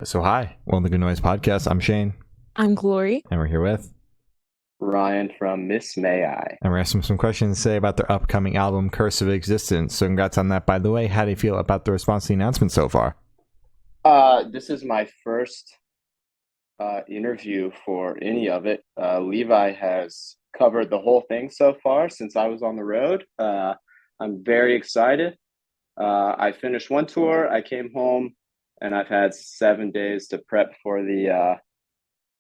So hi, welcome to the Good Noise Podcast. I'm Shane, I'm Glory. and we're here with, Ryan from Miss May I. and we're asking some questions to say about their upcoming album, Curse of Existence. So congrats on that, by the way. How do you feel about the response to the announcement so far? This is my first interview for any of it. Levi has covered the whole thing so far since I was on the road. I'm very excited. I finished one tour, I came home, and I've had 7 days to prep for the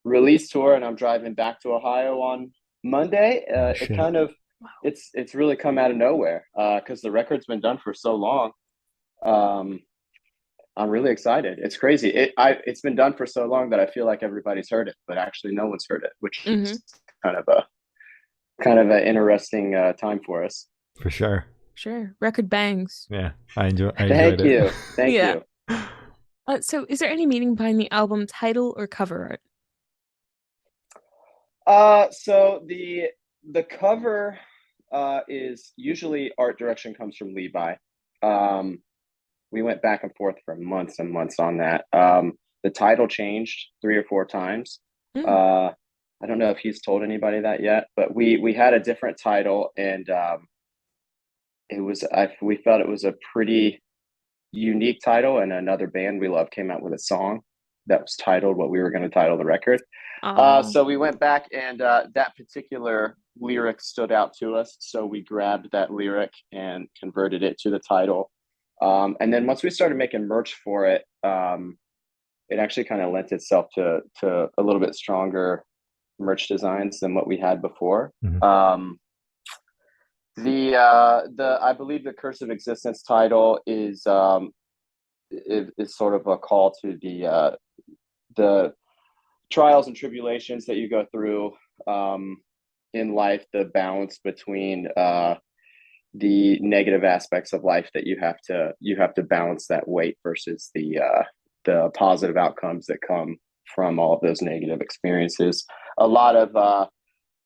release tour, and I'm driving back to Ohio on Monday. It Shit. kind of it's really come out of nowhere because the record's been done for so long. Um, I'm really excited. It's crazy. It's been done for so long that I feel like everybody's heard it, but actually no one's heard it, which hmm is kind of a kind of an interesting time for us. For sure. Sure. Record bangs. Yeah, I enjoyed Thank it. you, thank Yeah. you. So is there any meaning behind the album title or cover art? So the cover is usually art direction comes from Levi. Um, we went back and forth for months and months on that. The title changed 3 or 4 times. Mm. Uh, I don't know if he's told anybody that yet, but we had a different title, and we felt it was a pretty unique title, and another band we love came out with a song that was titled what we were going to title the record. Oh. So we went back, and that particular lyric stood out to us, so we grabbed that lyric and converted it to the title. And then once we started making merch for it, it actually kind of lent itself to a little bit stronger merch designs than what we had before. Mhm. The I believe the Curse of Existence title is sort of a call to the trials and tribulations that you go through in life, the balance between the negative aspects of life that you have to balance that weight versus the positive outcomes that come from all of those negative experiences. A lot of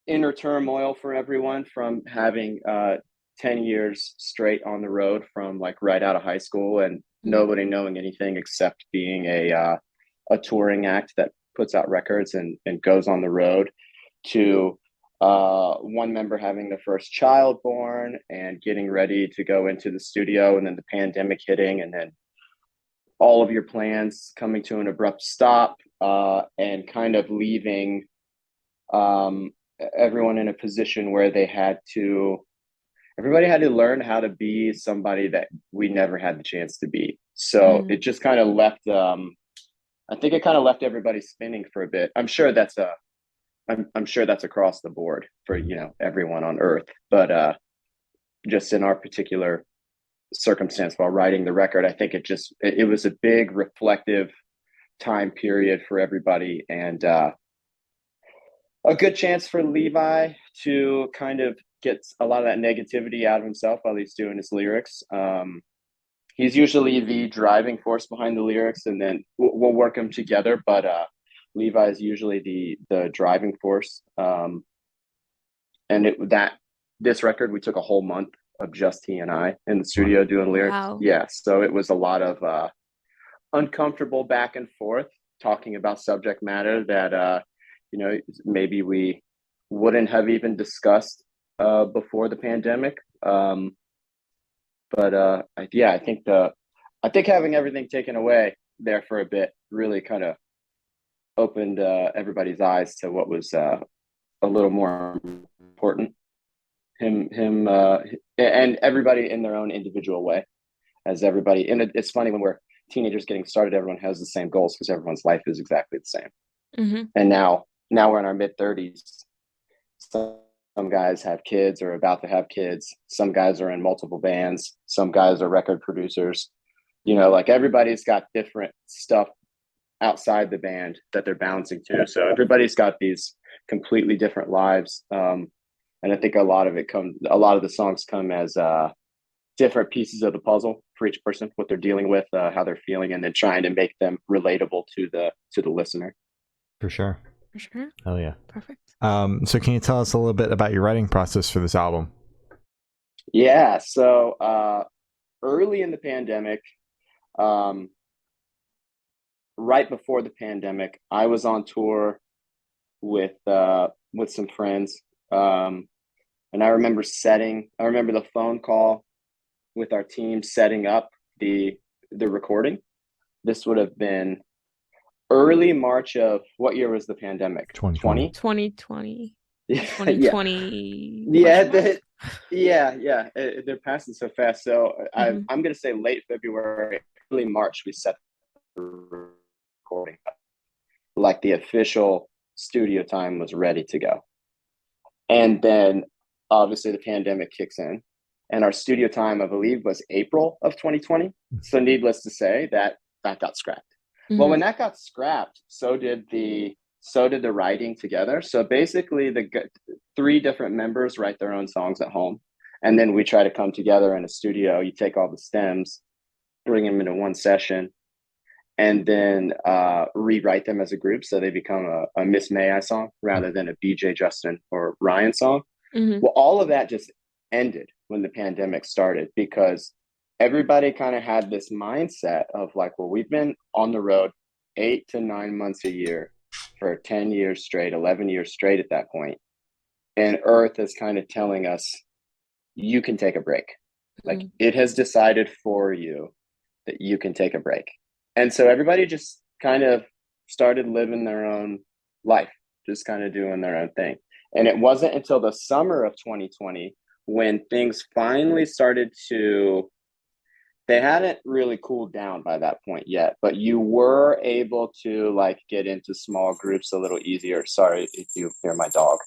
inner turmoil for everyone from having 10 years straight on the road from like right out of high school and Mm. nobody knowing anything except being a touring act that puts out records and goes on the road to one member having the first child born and getting ready to go into the studio, and then the pandemic hitting, and then all of your plans coming to an abrupt stop, and kind of leaving um, everyone in a position where everybody had to learn how to be somebody that we never had the chance to be. So Mm. it just kind of left. I think it kind of left everybody spinning for a bit. I'm sure that's across the board for everyone on Earth, but just in our particular circumstance while writing the record, I think it was a big reflective time period for everybody, and a good chance for Levi to kind of get a lot of that negativity out of himself while he's doing his lyrics. He's usually the driving force behind the lyrics, and then we'll work them together. But Levi is usually the driving force. And this record we took a whole month of just he and I in the Wow. studio doing lyrics. Wow. Yeah, so it was a lot of uncomfortable back and forth talking about subject matter that maybe we wouldn't have even discussed before the pandemic. But yeah, I think having everything taken away there for a bit really kind of opened everybody's eyes to what was a little more important. Him and everybody in their own individual way, as everybody. And it's funny when we're teenagers getting started, everyone has the same goals because everyone's life is exactly the same. hmm And now we're in our mid 30s. Some guys have kids or about to have kids. Some guys are in multiple bands. Some guys are record producers. Like everybody's got different stuff outside the band that they're bouncing to. So everybody's got these completely different lives. And I think a lot of the songs come as different pieces of the puzzle for each person, what they're dealing with, how they're feeling, and then trying to make them relatable to the listener. For sure. For sure. Hell yeah. Perfect. So can you tell us a little bit about your writing process for this album? Yeah. So early in the pandemic, um, right before the pandemic, I was on tour with some friends. And I remember the phone call with our team setting up the recording. This would have been early March of, what year was the pandemic? 2020. 2020. Yeah, 2020. yeah. They're passing so fast. So Mm-hmm. I'm going to say late February, early March, we set the recording up. Like the official studio time was ready to go. And then obviously the pandemic kicks in, and our studio time, I believe, was April of 2020. So needless to say, that got scrapped. Mm-hmm. Well, when that got scrapped, so did the writing together. So basically, the 3 different members write their own songs at home, and then we try to come together in a studio. You take all the stems, bring them into one session, and then rewrite them as a group, so they become a Miss May I song rather than a BJ, Justin, or Ryan song. Mm-hmm. Well, all of that just ended when the pandemic started, because everybody kind of had this mindset of like, well, we've been on the road 8 to 9 months a year for 10 years straight, 11 years straight at that point. And Earth is kind of telling us, you can take a break. Like, it has decided for you that you can take a break. And so everybody just kind of started living their own life, just kind of doing their own thing. And it wasn't until the summer of 2020 when things finally started to, they hadn't really cooled down by that point yet, but you were able to like get into small groups a little easier. Sorry if you hear my dog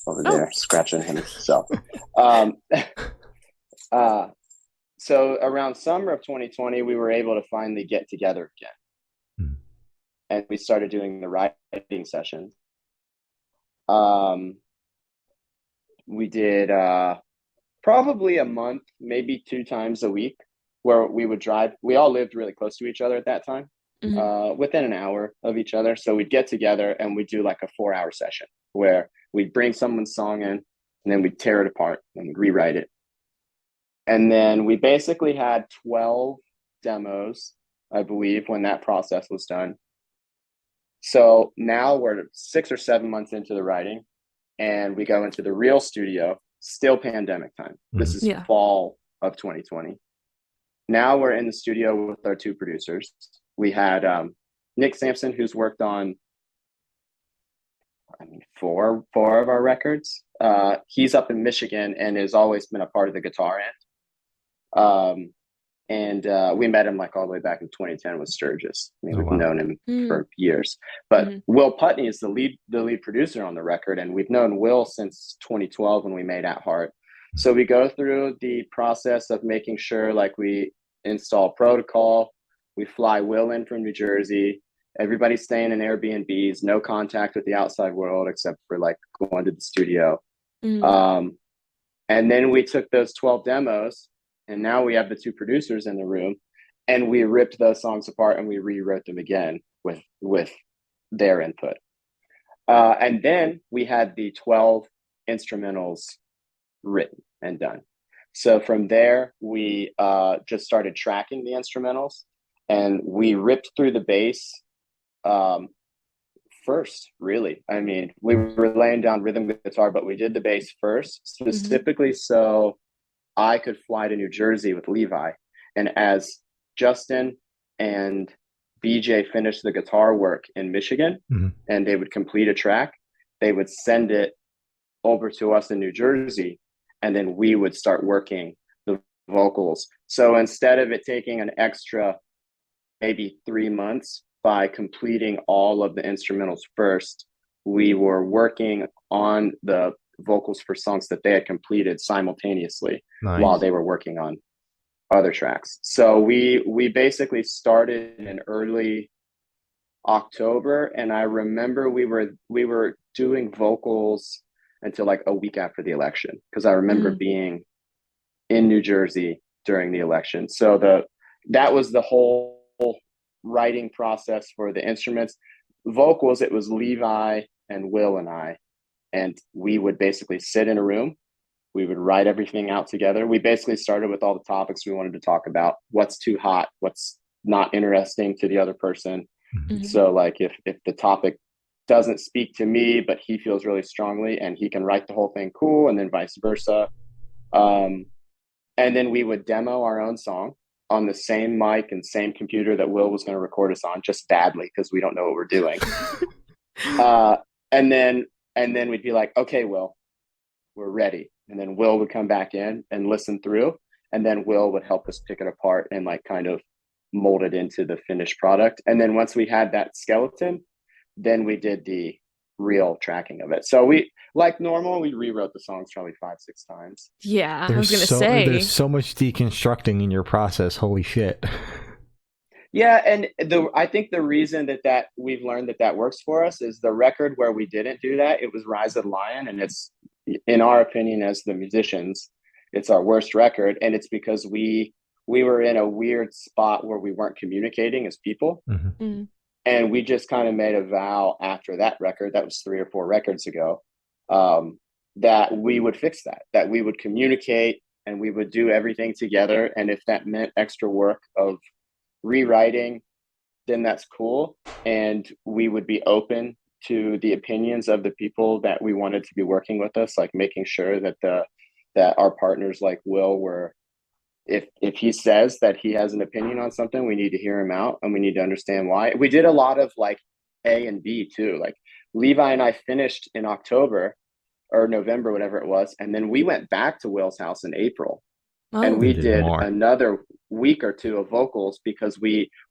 over there scratching himself. So around summer of 2020, we were able to finally get together again. And we started doing the writing sessions. We did probably a month, maybe 2 times a week, where we would drive. We all lived really close to each other at that time, within an hour of each other. So we'd get together and we'd do like a 4-hour session where we'd bring someone's song in, and then we'd tear it apart and we'd rewrite it. And then we basically had 12 demos, I believe, when that process was done. So now we're 6 or 7 months into the writing, and we go into the real studio, still pandemic time. This is fall of 2020. Now we're in the studio with our 2 producers. We had Nick Sampson, who's worked on, 4 of our records. He's up in Michigan and has always been a part of the guitar end. And we met him like all the way back in 2010 with Sturgis. We've known him for years. But Will Putney is the lead producer on the record, and we've known Will since 2012 when we made At Heart. So we go through the process of making sure like we install protocol. We fly Will in from New Jersey. Everybody's staying in Airbnbs, no contact with the outside world except for like going to the studio. And then we took those 12 demos, and now we have the 2 producers in the room, and we ripped those songs apart and we rewrote them again with their input. And then we had the 12 instrumentals written and done. So from there, we just started tracking the instrumentals, and we ripped through the bass first, really. I mean, we were laying down rhythm guitar, but we did the bass first, specifically so I could fly to New Jersey with Levi. And as Justin and BJ finished the guitar work in Michigan, and they would complete a track, they would send it over to us in New Jersey, and then we would start working the vocals. So instead of it taking an extra maybe 3 months by completing all of the instrumentals first, we were working on the vocals for songs that they had completed simultaneously while they were working on other tracks. So we basically started in early October, and I remember we were doing vocals until like a week after the election, because I remember being in New Jersey during the election. So that was the whole writing process for the instruments. Vocals, it was Levi and Will and I, and we would basically sit in a room. We would write everything out together. We basically started with all the topics we wanted to talk about. What's too hot? What's not interesting to the other person? Mhm. So like if the topic doesn't speak to me, but he feels really strongly and he can write the whole thing, cool, and then vice versa. And then we would demo our own song on the same mic and same computer that Will was going to record us on, just badly because we don't know what we're doing. And then we'd be like, okay, Will, we're ready. And then Will would come back in and listen through, and then Will would help us pick it apart and like kind of mold it into the finished product. And then once we had that skeleton, then we did the real tracking of it. So we, like normal, we rewrote the songs probably 5-6 times. Yeah, I was gonna say. There's so much deconstructing in your process. Holy shit. Yeah, and I think the reason that we've learned that works for us is the record where we didn't do that. It was Rise of the Lion, and it's, in our opinion, as the musicians, it's our worst record, and it's because we were in a weird spot where we weren't communicating as people. Mm-hmm. And we just kind of made a vow after that record, that was 3 or 4 records ago, that we would fix that we would communicate and we would do everything together. And if that meant extra work of rewriting, then that's cool. And we would be open to the opinions of the people that we wanted to be working with us, like making sure that that our partners like Will were, if he says that he has an opinion on something, we need to hear him out and we need to understand why. We did a lot of like A and B too. Like Levi and I finished in October or November, whatever it was. And then we went back to Will's house in April. Oh. And we did did more. another week or 2 of vocals because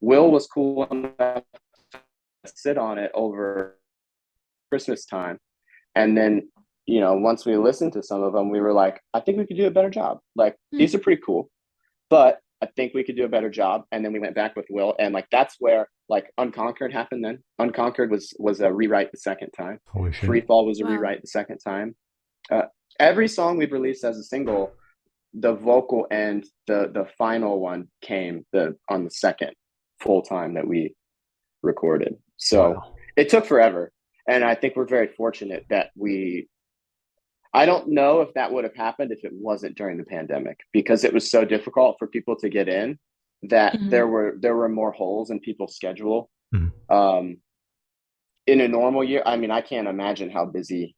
Will was cool enough to sit on it over Christmas time. And then, you know, once we listened to some of them, we were like, I think we could do a better job. Like these are pretty cool, but I think we could do a better job. And then we went back with Will, and like that's where like Unconquered happened. Then Unconquered was a rewrite the second time. Holy shit. Free Fall was a Wow. rewrite the second time. Every song we've released as a single, the vocal and the final one came on the second full time that we recorded. So Wow. it took forever, and I think we're very fortunate that I don't know if that would have happened if it wasn't during the pandemic, because it was so difficult for people to get in that Mhm. there were more holes in people's schedule. Mhm. In a normal year, I mean, I can't imagine how busy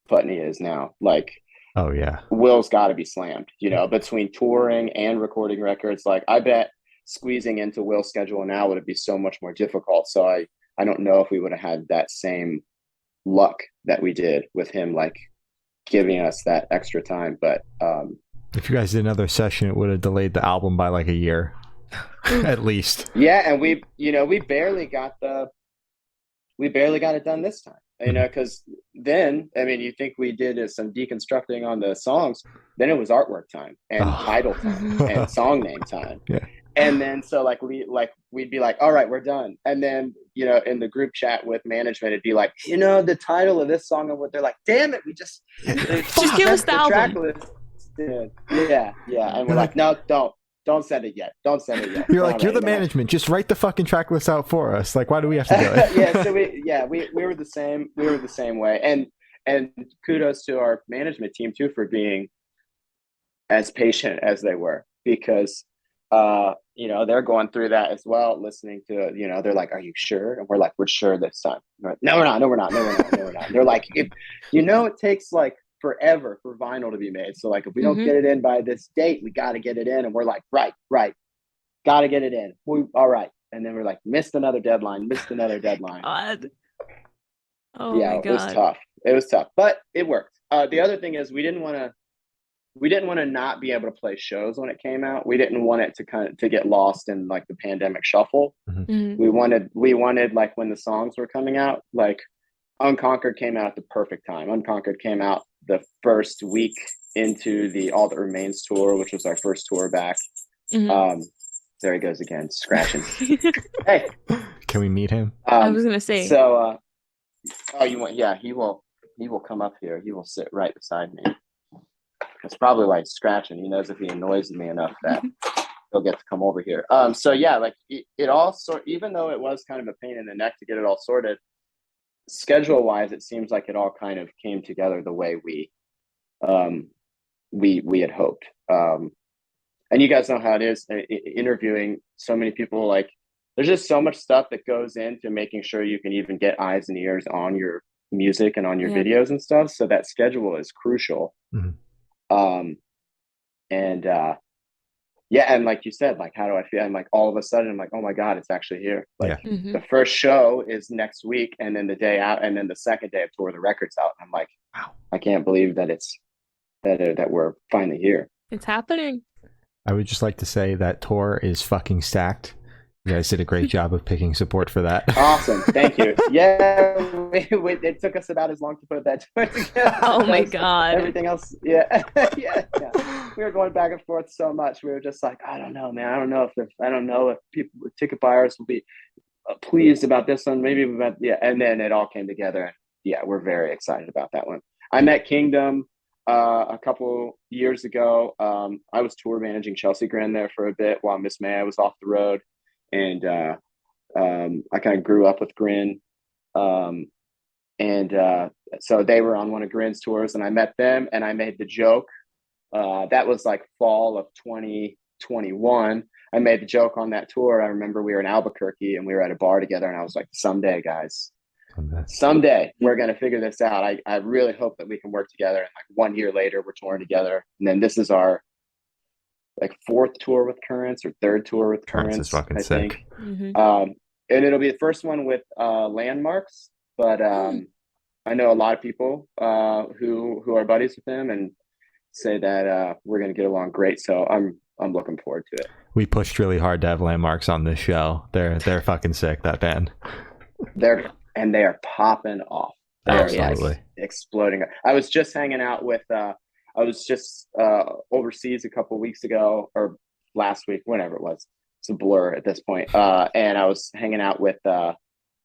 Putney is now. Like, Oh yeah. Will's got to be slammed, you know, between touring and recording records. Like, I bet squeezing into Will's schedule now would be so much more difficult. So I don't know if we would have had that same luck that we did with him, like giving us that extra time. But If you guys did another session, it would have delayed the album by like a year, at least. yeah, and we barely got it done this time, you know, because then, I mean, you think we did some deconstructing on the songs, then it was artwork time and title time and song name time. Yeah. And then so like we'd be like, all right, we're done. And then, you know, in the group chat with management, it'd be like, you know, the title of this song, and what they're like, damn it, we just give us the album. Yeah. And we're like, no, don't send it yet. Don't send it yet. You're like, you're the management. Just write the fucking track list out for us. Like, why do we have to do it? Yeah, so we were the same. We were the same way. And kudos to our management team too for being as patient as they were, because you know, they're going through that as well, listening to, you know, they're like, are you sure? And we're like, we're sure this time. Like, no, we're not. They're like, you know, it takes like forever for vinyl to be made. So like, if we don't get it in by this date, we got to get it in. And we're like, right. Got to get it in. All right. And then we're like, missed another deadline. God. Oh yeah, my God. It was tough, but it worked. The other thing is we didn't want to not be able to play shows when it came out. We didn't want it to get lost in like the pandemic shuffle. Mhm. We wanted like when the songs were coming out, like Unconquered came out at the perfect time. Unconquered came out the first week into the All That Remains tour, which was our first tour back. Mhm. There he goes again, scratching. Hey, Can we meet him? I was gonna say. So, you want? Yeah, he will come up here. He will sit right beside me. It's probably like scratching. He knows if he annoys me enough that he'll get to come over here. So yeah, like it all even though it was kind of a pain in the neck to get it all sorted, schedule wise, it seems like it all kind of came together the way we had hoped. And you guys know how it is interviewing so many people. Like there's just so much stuff that goes into making sure you can even get eyes and ears on your music and on your videos and stuff. So that schedule is crucial. Um, and yeah, and like you said, like, how do I feel? And like all of a sudden, I'm like, oh my God, it's actually here. Like the first show is next week, and then the day out, and then the second day of tour, the record's out. And I'm like, wow, I can't believe that that we're finally here. It's happening. I would just like to say that tour is fucking stacked. You guys did a great job of picking support for that. Awesome. Thank you. Yeah, it took us about as long to put that tour together. Oh my God. Everything else, yeah. We were going back and forth so much. We were just like, I don't know, man. I don't know if people, ticket buyers will be pleased about this one. Maybe about, and then it all came together. Yeah, we're very excited about that one. I met Kingdom a couple years ago. I was tour managing Chelsea Grin there for a bit while Miss May was off the road. And I kind of grew up with Grin. So they were on one of Grin's tours, and I met them, and I made the joke. That was like fall of 2021. I made the joke on that tour. I remember we were in Albuquerque, and we were at a bar together, and I was like, someday, guys, someday we're going to figure this out. I really hope that we can work together. And like 1 year later, we're touring together. And then this is our like fourth tour with Currents or third tour with Currents. Is fucking sick. And it'll be the first one with Landmarks, but I know a lot of people who are buddies with them and say that we're going to get along great. So I'm looking forward to it. We pushed really hard to have Landmarks on this show. They're fucking sick, that band. They are popping off. Absolutely. Exploding. I was just hanging out with I was just overseas a couple of weeks ago, or last week, whenever it was. It's a blur at this point. And I was hanging out with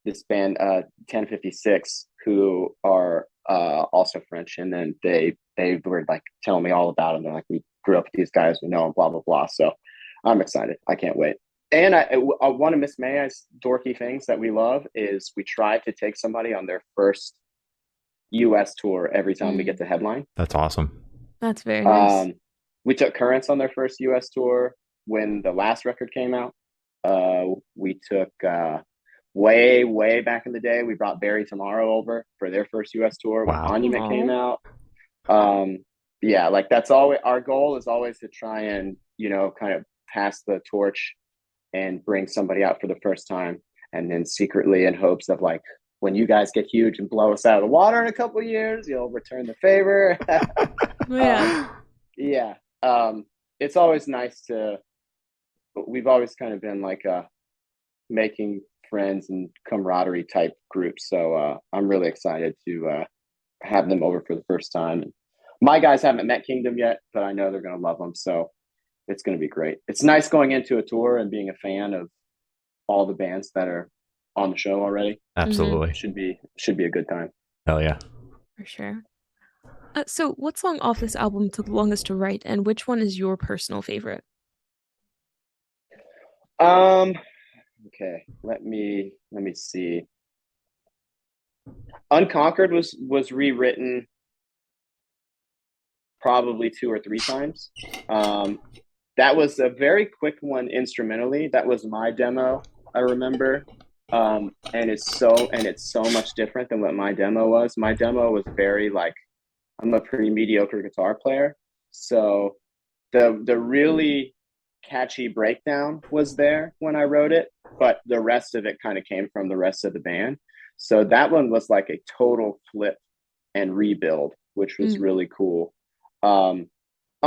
this band, 1056, who are also French. And then they were like telling me all about them. They're like, we grew up with these guys, we know them, blah, blah, blah. So I'm excited. I can't wait. And one of Miss May's dorky things that we love is we try to take somebody on their first US tour every time we get to headline. That's awesome. That's very nice. We took Currents on their first US tour when the last record came out. We took way back in the day, we brought Barry Tomorrow over for their first US tour when Monument came out. Like that's always our goal, is always to try and, kind of pass the torch and bring somebody out for the first time, and then secretly in hopes of like, when you guys get huge and blow us out of the water in a couple of years, you'll return the favor. It's always nice we've always kind of been like making friends and camaraderie type group. So I'm really excited to have them over for the first time. And my guys haven't met Kingdom yet, but I know they're going to love them. So it's going to be great. It's nice going into a tour and being a fan of all the bands that are on the show already. Absolutely. Should be a good time. Hell yeah. For sure. So what song off this album took the longest to write, and which one is your personal favorite? Okay, let me see. Unconquered was rewritten probably 2 or 3 times. That was a very quick one instrumentally. That was my demo, I remember. And it's so much different than what my demo was. My demo was very like, I'm a pretty mediocre guitar player. So the really catchy breakdown was there when I wrote it, but the rest of it kind of came from the rest of the band. So that one was like a total flip and rebuild, which was really cool. On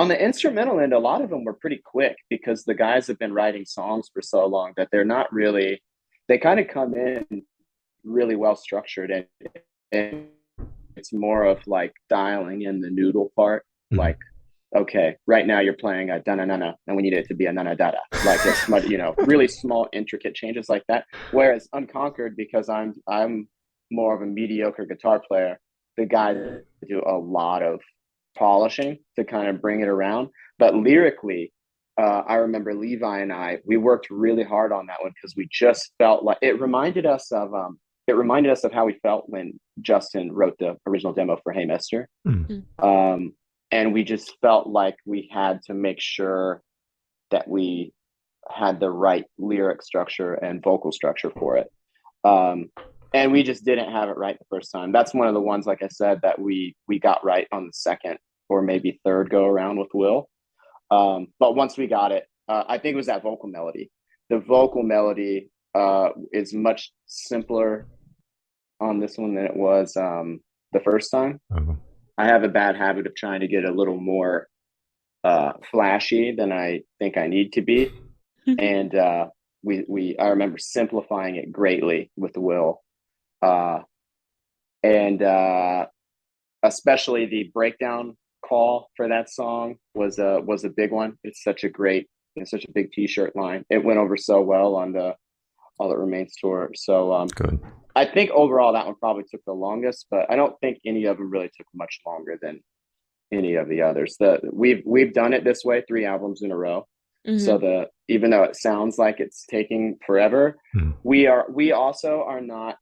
the instrumental end, a lot of them were pretty quick because the guys have been writing songs for so long that they're not really, they kind of come in really well structured, and it's more of like dialing in the noodle part. Like, okay, right now you're playing a da-na-na-na, and we need it to be a na-na-da-da. Like it's much, really small, intricate changes like that. Whereas Unconquered, because I'm more of a mediocre guitar player, the guys do a lot of polishing to kind of bring it around. But lyrically, I remember Levi and we worked really hard on that one because we just felt like it reminded us of how we felt when Justin wrote the original demo for Hey Mister. And we just felt like we had to make sure that we had the right lyric structure and vocal structure for it. And we just didn't have it right the first time. That's one of the ones, like I said, that we got right on the second or maybe third go around with Will. But once we got it, I think it was that vocal melody. The vocal melody is much simpler on this one than it was the first time. I have a bad habit of trying to get a little more flashy than I think I need to be. And I remember simplifying it greatly with Will. And especially the breakdown call for that song was a big one. It's such a big t-shirt line. It went over so well on the All That Remains tour. So Good. I think overall that one probably took the longest, but I don't think any of them really took much longer than any of the others. We've done it this way 3 albums in a row. Mm-hmm. So even though it sounds like it's taking forever, we also are not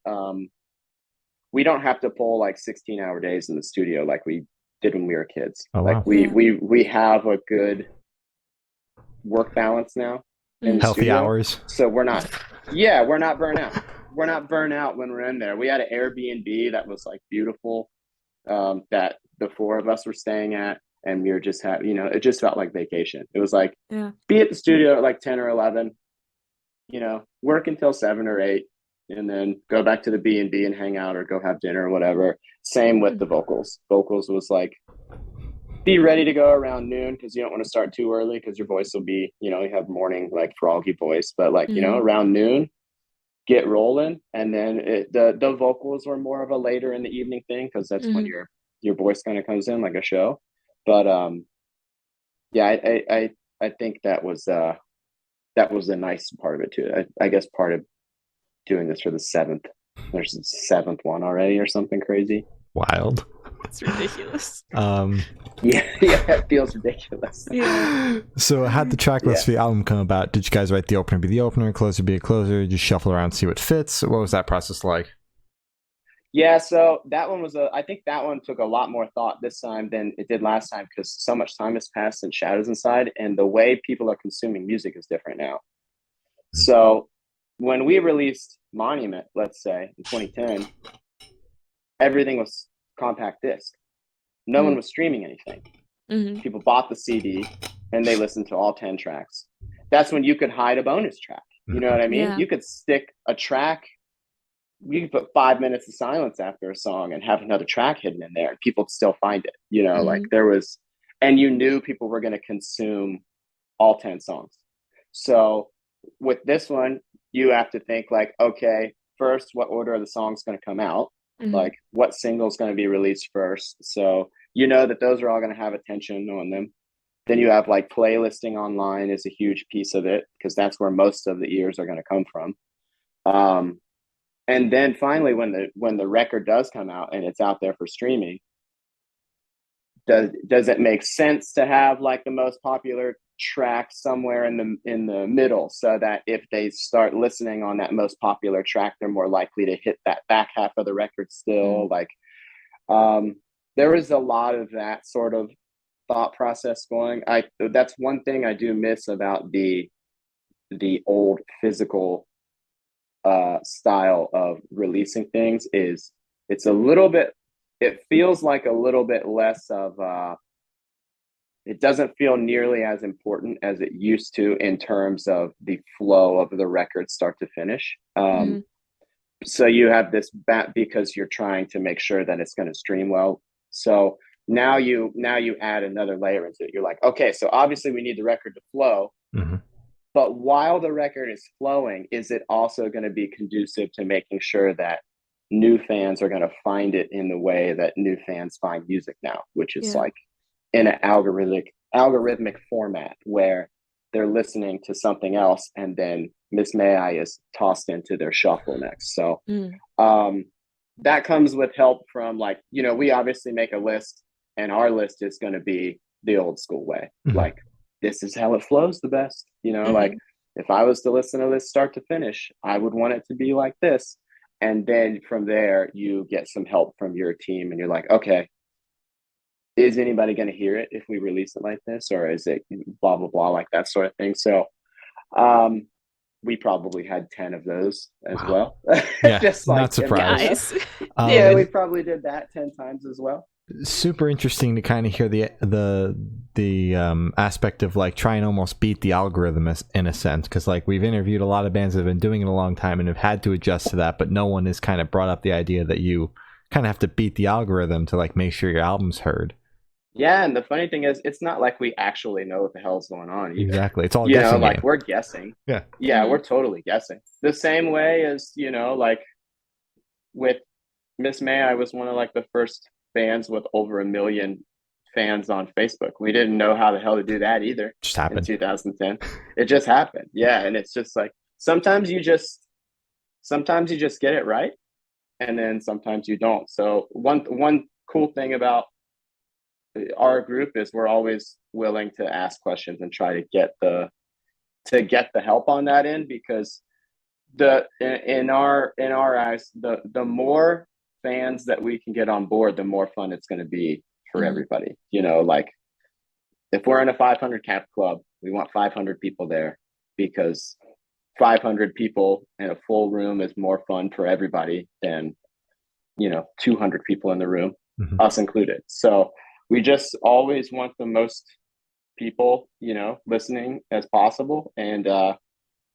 we don't have to pull like 16-hour days in the studio like we did when we were kids. Oh, like wow. we have a good work balance now. In healthy studio. Hours. So we're not burnt out. We're not burnt out when we're in there. We had an Airbnb that was like beautiful, that the 4 of us were staying at, and we were just it just felt like vacation. It was like, be at the studio at like 10 or 11, work until 7 or 8, and then go back to the B&B and hang out or go have dinner or whatever. Same with the vocals. Vocals was like, be ready to go around noon because you don't want to start too early because your voice will be, you have morning like froggy voice, but like, around noon, get rolling. And then the vocals were more of a later in the evening thing because that's when your voice kind of comes in like a show. But I think that was a nice part of it too. I guess part of doing this for the 7th, there's a 7th one already or something crazy. Wild. It's ridiculous. Yeah, it feels ridiculous. Yeah. So how'd the tracklist for the album come about? Did you guys write the opener be the opener, closer be a closer? Did you shuffle around, see what fits? What was that process like? Yeah, so that one I think that one took a lot more thought this time than it did last time because so much time has passed since Shadows Inside, and the way people are consuming music is different now. So when we released Monument, let's say, in 2010, everything was compact disc. No one was streaming anything. People bought the CD and they listened to all 10 tracks. That's when you could hide a bonus track. You know what I mean? Yeah. You could stick a track, you could put 5 minutes of silence after a song and have another track hidden in there and people would still find it. Like there was, and you knew people were going to consume all 10 songs. So with this one, you have to think like, okay, first, what order are the songs going to come out? Like what single is going to be released first? So that those are all going to have attention on them. Then you have like playlisting online is a huge piece of it because that's where most of the ears are going to come from. And then finally, when the record does come out and it's out there for streaming, does it make sense to have like the most popular track somewhere in the middle so that if they start listening on that most popular track, they're more likely to hit that back half of the record still? Like there was a lot of that sort of thought process going. That's one thing I do miss about the old physical style of releasing things is it feels like a little bit less of it doesn't feel nearly as important as it used to in terms of the flow of the record start to finish. So you have this because you're trying to make sure that it's going to stream well. So now you add another layer into it. You're like, okay, so obviously we need the record to flow, but while the record is flowing, is it also going to be conducive to making sure that new fans are going to find it in the way that new fans find music now, which is like in an algorithmic format where they're listening to something else and then Miss May I is tossed into their shuffle next. So that comes with help from like, we obviously make a list and our list is going to be the old school way. Like this is how it flows the best, like if I was to listen to this start to finish, I would want it to be like this. And then from there, you get some help from your team and you're like, okay, is anybody going to hear it if we release it like this? Or is it blah, blah, blah, like that sort of thing? So We probably had 10 of those as Wow. well. Yeah, Just not like surprised. Guys. yeah, Dude. we probably did that 10 times as well. Super interesting to kind of hear the aspect of like try and almost beat the algorithm in a sense, because like we've interviewed a lot of bands that have been doing it a long time and have had to adjust to that, but no one has kind of brought up the idea that you kind of have to beat the algorithm to like make sure your album's heard. Yeah, and the funny thing is, it's not like we actually know what the hell's going on either. Exactly, it's all a You know, guessing like game. we're guessing. Yeah. Yeah, Mhm. we're totally guessing. The same way as, like with Miss May, I was one of like the first bands with over 1 million fans on Facebook. We didn't know how the hell to do that either Just in happened. 2010. It just happened. Yeah, and it's just like sometimes you just get it right, and then sometimes you don't. So one cool thing about our group is we're always willing to ask questions and try to get the help on that end, because in our eyes, the more fans that we can get on board, the more fun it's going to be for Mhm. everybody. Like if we're in a 500 cap club, we want 500 people there, because 500 people in a full room is more fun for everybody than 200 people in the room, Mhm. us included. So we just always want the most people listening as possible, and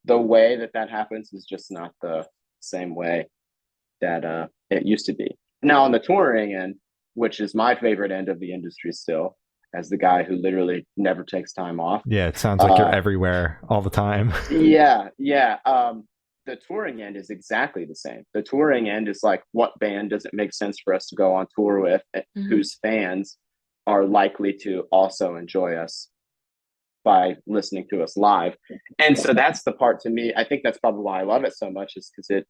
the way that happens is just not the same way that it used to be. Now on the touring end, which is my favorite end of the industry still, as the guy who literally never takes time off. Yeah, it sounds like you're everywhere all the time. Yeah. The touring end is exactly the same. The touring end is like, what band does it make sense for us to go on tour with, Mhm. whose fans are likely to also enjoy us by listening to us live. And so that's the part, to me, I think that's probably why I love it so much, is because it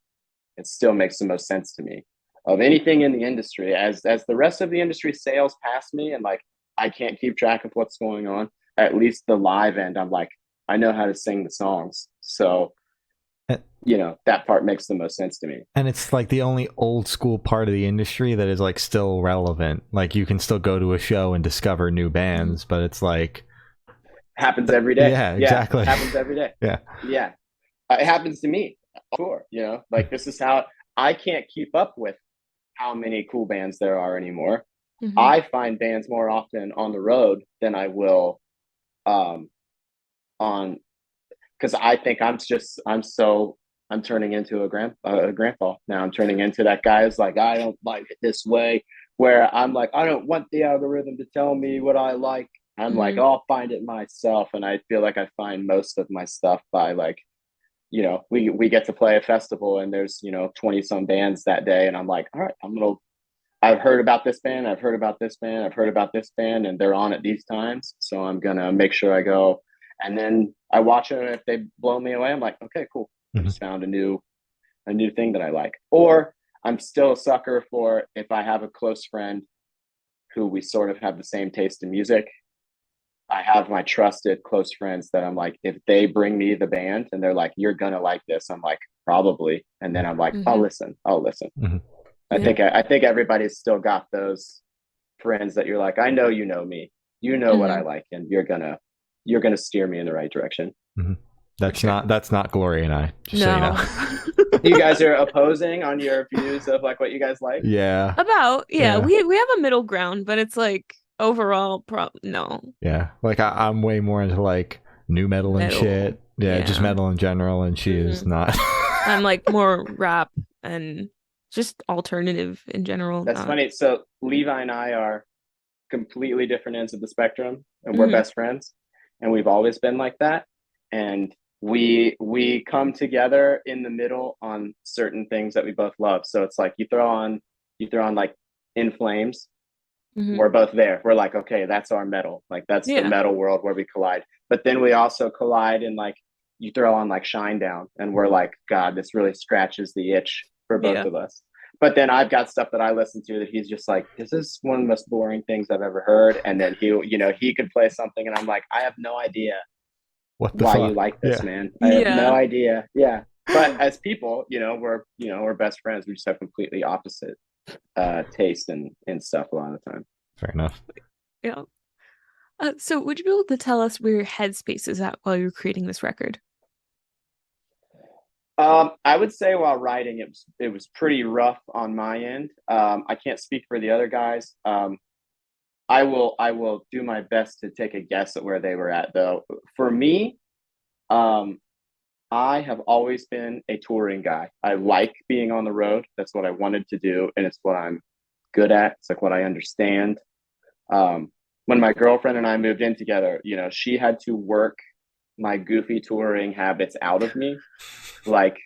still makes the most sense to me of anything in the industry. As the rest of the industry sails past me, and like I can't keep track of what's going on, at least the live end, I'm like, I know how to sing the songs. So that part makes the most sense to me. And it's like the only old school part of the industry that is like still relevant. Like you can still go to a show and discover new bands, but it's like happens every day. Yeah, exactly. Happens every day. Yeah. It happens to me. Sure. Like this is how I can't keep up with how many cool bands there are anymore. Mhm. I find bands more often on the road than I will on, because I think I'm turning into a grandpa now. I'm turning into that guy who's like, I don't like it this way, where I'm like, I don't want the algorithm to tell me what I like. I'm like, Mhm. I'll find it myself. And I feel like I find most of my stuff by like, we get to play a festival and there's 20 some bands that day, and I'm like, all right, I've heard about this band, I've heard about this band, I've heard about this band, and they're on at these times, so I'm gonna make sure I go. And then I watch them, and if they blow me away, I'm like, okay, cool, I just found a new thing that I like. Or I'm still a sucker for, if I have a close friend who we sort of have the same taste in music, I have my trusted close friends that I'm like, if they bring me the band and they're like, you're gonna like this, I'm like, probably. And then I'm like, I'll listen. Mhm. I think everybody's still got those friends that you're like, I know you know me, you know what I like, and you're gonna steer me in the right direction. Mhm. That's not Gloria and I, just so you No. know. You guys are opposing on your views of like what you guys like. Yeah. Yeah. We have a middle ground, but it's like overall no. Yeah. Like I'm way more into like new metal and shit. Yeah, just metal in general, and she is not. I'm like more rap and just alternative in general. That's funny. So Levi and I are completely different ends of the spectrum, and we're best friends, and we've always been like that. And we come together in the middle on certain things that we both love. So it's like you throw on like In Flames, we're both there. We're like, okay, that's our metal. Like that's the metal world where we collide. But then we also collide in like, you throw on like Shinedown, and we're like, God, this really scratches the itch for both of us. But then I've got stuff that I listen to that he's just like, this is one of the most boring things I've ever heard. And then he could play something, and I'm like, I have no idea why you like this, man. I have no idea. Yeah. But as people, we're best friends. We just have completely opposite taste and stuff a lot of the time. Fair enough. Yeah. So would you be able to tell us where your headspace is at while you're creating this record? I would say while writing, it was pretty rough on my end. I can't speak for the other guys. I will do my best to take a guess at where they were at though. For me, um, I have always been a touring guy. I like being on the road. That's what I wanted to do, and it's what I'm good at. It's like what I understand. When my girlfriend and I moved in together, she had to work my goofy touring habits out of me. Like,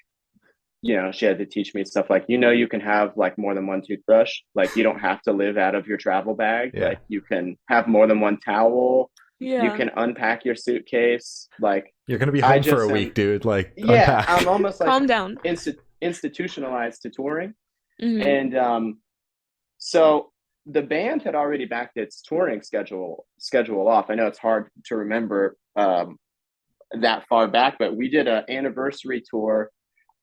she had to teach me stuff like, you can have like more than one toothbrush. Like, you don't have to live out of your travel bag. Yeah. Like, you can have more than one towel. You Yeah. can unpack your suitcase. Like, You're gonna be I home for a just week, dude. Like, yeah, unpack. I'm almost like Calm down. institutionalized to touring. Mhm. And so the band had already backed its touring schedule off. I know it's hard to remember that far back, but we did an anniversary tour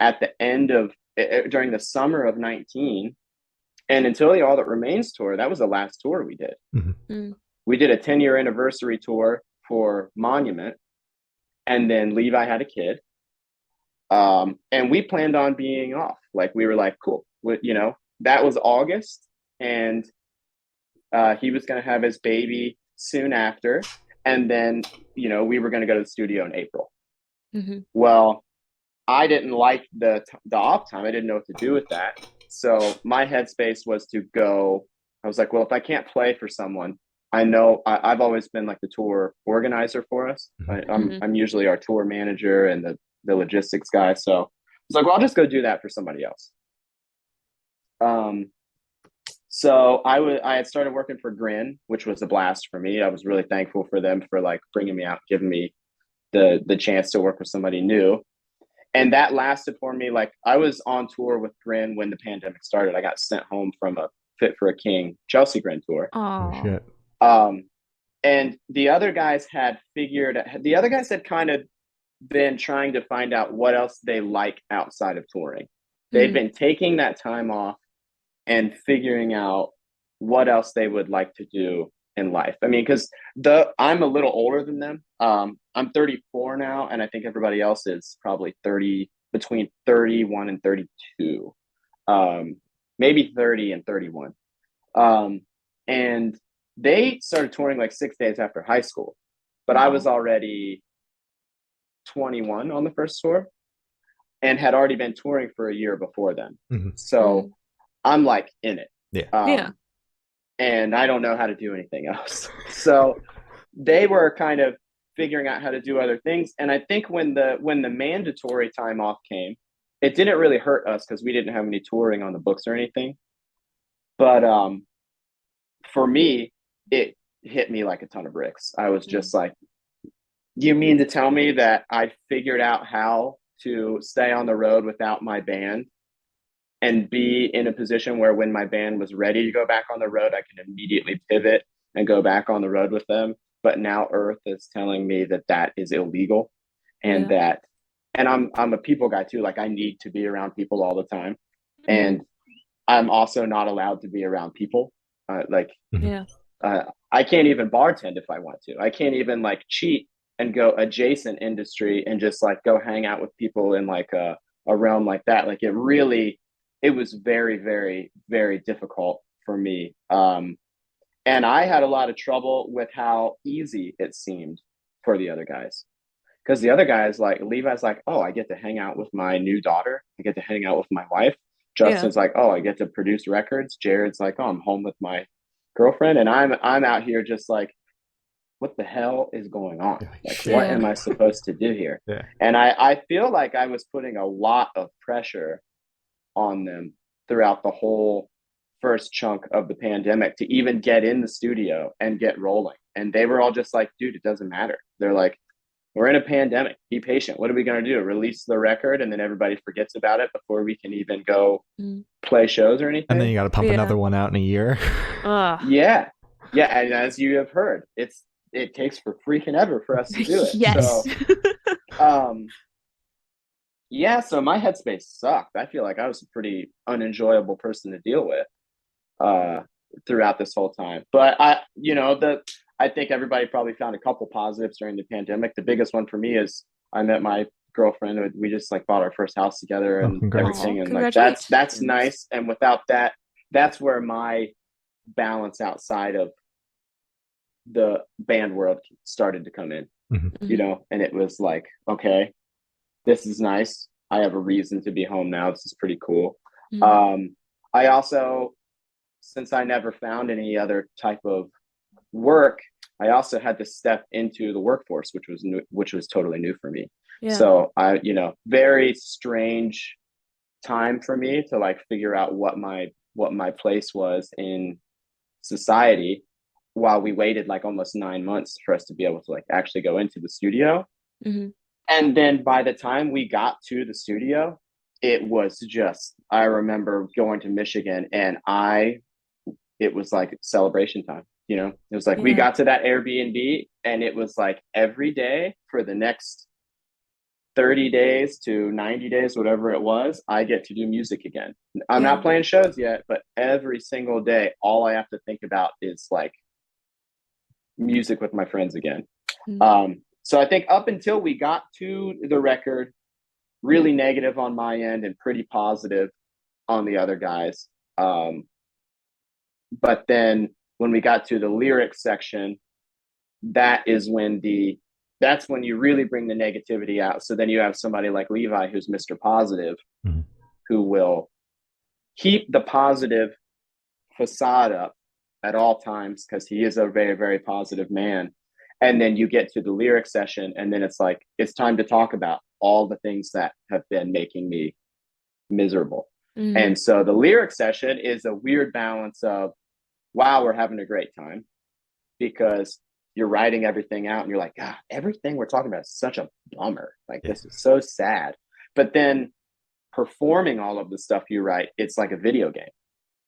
at the end of during the summer of 19, and until the All That Remains tour, that was the last tour we did. Mm. We did a 10-year anniversary tour for Monument, and then Levi had a kid, and we planned on being off. Like, we were like, cool, that was August, and he was going to have his baby soon after, and then we were going to go to the studio in April. Mm-hmm. Well, I didn't like the off time. I didn't know what to do with that. So my headspace was to go. I was like, well, if I can't play for someone, I know I've always been like the tour organizer for us. I'm usually our tour manager and the logistics guy. So I was like, well, I'll just go do that for somebody else. So I had started working for Grin, which was a blast for me. I was really thankful for them for like bringing me out, giving me the chance to work with somebody new. And that lasted for me. Like, I was on tour with Grin when the pandemic started. I got sent home from a Fit for a King Chelsea Grin tour. Oh, shit. And the other guys had kind of been trying to find out what else they like outside of touring. They'd been taking that time off and figuring out what else they would like to do in life. I mean, because I'm a little older than them. I'm 34 now, and I think everybody else is probably between 31 and 32, maybe 30 and 31. And they started touring like 6 days after high school, but I was already 21 on the first tour and had already been touring for a year before then. So I'm like in it. Yeah. And I don't know how to do anything else. So they were kind of figuring out how to do other things. And I think when the mandatory time off came, it didn't really hurt us because we didn't have any touring on the books or anything. But for me, it hit me like a ton of bricks. I was just like, you mean to tell me that I figured out how to stay on the road without my band and be in a position where when my band was ready to go back on the road, I can immediately pivot and go back on the road with them. But now Earth is telling me that is illegal, and I'm a people guy too. Like, I need to be around people all the time, and I'm also not allowed to be around people. I can't even bartend if I want to. I can't even like cheat and go adjacent industry and just like go hang out with people in like a realm like that. Like, it was very, very, very difficult for me. And I had a lot of trouble with how easy it seemed for the other guys. Because the other guys, like Levi's like, oh, I get to hang out with my new daughter. I get to hang out with my wife. Justin's like, oh, I get to produce records. Jared's like, oh, I'm home with my girlfriend. And I'm out here just like, what the hell is going on? Like, what am I supposed to do here? Yeah. And I feel like I was putting a lot of pressure on them throughout the whole first chunk of the pandemic to even get in the studio and get rolling. And they were all just like, dude, it doesn't matter. They're like, we're in a pandemic. Be patient. What are we going to do? Release the record and then everybody forgets about it before we can even go play shows or anything? And then you got to pump another one out in a year. Yeah. And as you have heard, it takes for freaking ever for us to do it. Yes. So, so my headspace sucked. I feel like I was a pretty unenjoyable person to deal with throughout this whole time. But I think everybody probably found a couple positives during the pandemic. The biggest one for me is I met my girlfriend, we just like bought our first house together and congrats. everything, and like Congratulations. that's nice. And without that, that's where my balance outside of the band world started to come in, you know. And it was like, okay, this is nice. I have a reason to be home now. This is pretty cool. I also, since I never found any other type of work, I also had to step into the workforce, which was new, which was totally new for me. Yeah. So I, you know, very strange time for me to like figure out what my place was in society, while we waited like almost 9 months for us to be able to like actually go into the studio. And then by the time we got to the studio, it was just, I remember going to Michigan and it was like celebration time, you know. It was like we got to that Airbnb and it was like every day for the next 30 days to 90 days, whatever it was, I get to do music again. I'm not playing shows yet, but every single day, all I have to think about is like music with my friends again. So I think up until we got to the record, really negative on my end and pretty positive on the other guys. But then when we got to the lyrics section, that's when you really bring the negativity out. So then you have somebody like Levi, who's Mr. Positive, who will keep the positive facade up at all times because he is a very, very positive man. And then you get to the lyric session, and then it's like, it's time to talk about all the things that have been making me miserable. And so the lyric session is a weird balance of, wow, we're having a great time, because you're writing everything out and you're like, God, everything we're talking about is such a bummer. Like, this is so sad. But then performing all of the stuff you write, it's like a video game.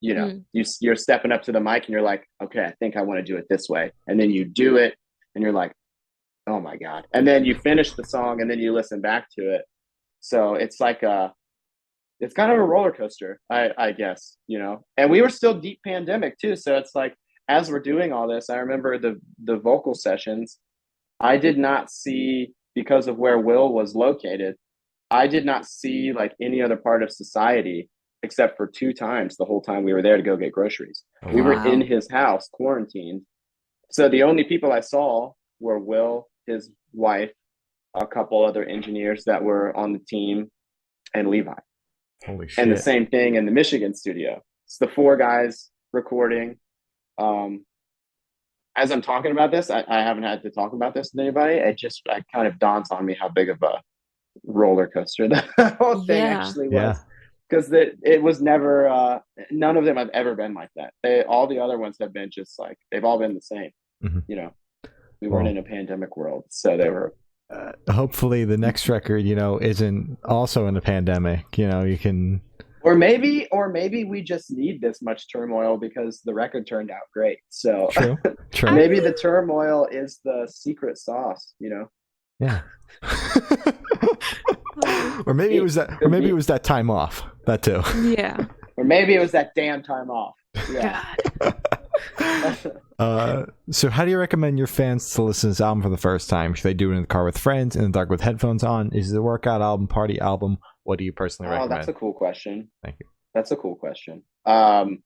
You know, you're stepping up to the mic and you're like, okay, I think I want to do it this way. And then you do it and you're like, oh my God. And then you finish the song and then you listen back to it. So it's like it's kind of a roller coaster, I guess, you know. And we were still deep pandemic too. So it's like, as we're doing all this, I remember the vocal sessions, I did not see, because of where Will was located, I did not see like any other part of society except for 2 times the whole time we were there to go get groceries. We were in his house, quarantined. So the only people I saw were Will, his wife, a couple other engineers that were on the team, and Levi. Holy shit. And the same thing in the Michigan studio. It's the 4 guys recording. As I'm talking about this, I haven't had to talk about this with anybody. It kind of dawns on me how big of a roller coaster the whole thing actually was. Because it was never, none of them have ever been like that. All the other ones have been just like, they've all been the same. You know, we weren't in a pandemic world, so they were. Hopefully the next record, you know, isn't also in a pandemic. You know, you can. Or maybe we just need this much turmoil because the record turned out great. So true. Maybe the turmoil is the secret sauce, you know? Yeah. Or maybe it was that. Or maybe it was that time off. That too. Yeah. Or maybe it was that damn time off. Yeah. So how do you recommend your fans to listen to this album for the first time? Should they do it in the car with friends, in the dark with headphones on? Is it a workout album, party album? What do you personally recommend? Oh, that's a cool question. Thank you. That's a cool question. I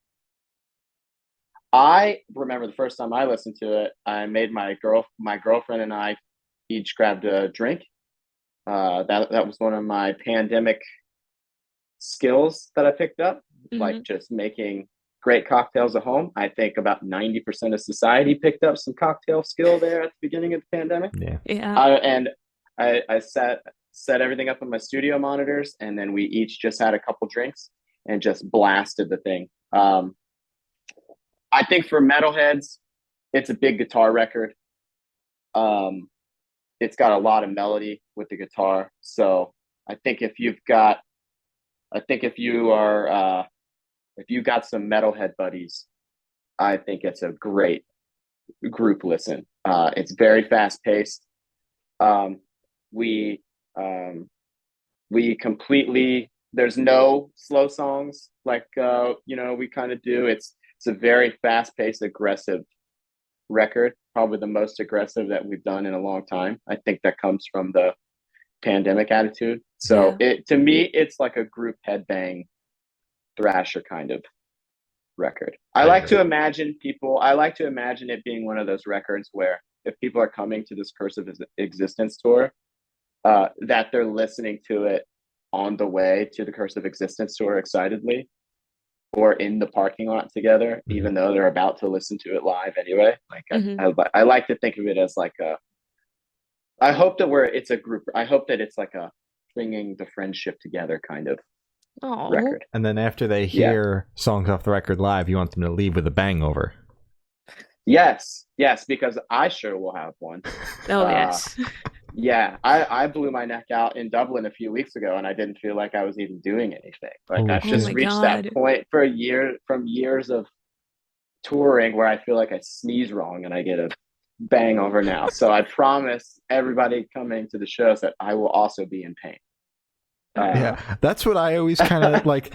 remember the first time I listened to it, I made my girlfriend and I each grabbed a drink. That was one of my pandemic skills that I picked up, like just making great cocktails at home. I think about 90% of society picked up some cocktail skill there at the beginning of the pandemic. And I set everything up on my studio monitors, and then we each just had a couple drinks and just blasted the thing. I think for metalheads, it's a big guitar record. It's got a lot of melody with the guitar. So I think if you've got some metalhead buddies, I think it's a great group listen. It's very fast paced. We completely, there's no slow songs like we kind of do. It's a very fast paced, aggressive record, probably the most aggressive that we've done in a long time. I think that comes from the pandemic attitude. So to me, it's like a group headbang thrasher kind of record. I like to imagine it being one of those records where if people are coming to this Curse of Existence tour, that they're listening to it on the way to the Curse of Existence tour excitedly, or in the parking lot together, even though they're about to listen to it live anyway. Like I like to think of it as like a. I hope that it's a group. I hope that it's like a bringing the friendship together kind of record. And then after they hear songs off the record live, you want them to leave with a bang over. Yes, because I sure will have one. Oh, yes. Yeah, I blew my neck out in Dublin a few weeks ago, and I didn't feel like I was even doing anything. Like I've just reached that point from years of touring where I feel like I sneeze wrong and I get a bang over now. So I promise everybody coming to the shows that I will also be in pain. Yeah, that's what I always kind of like.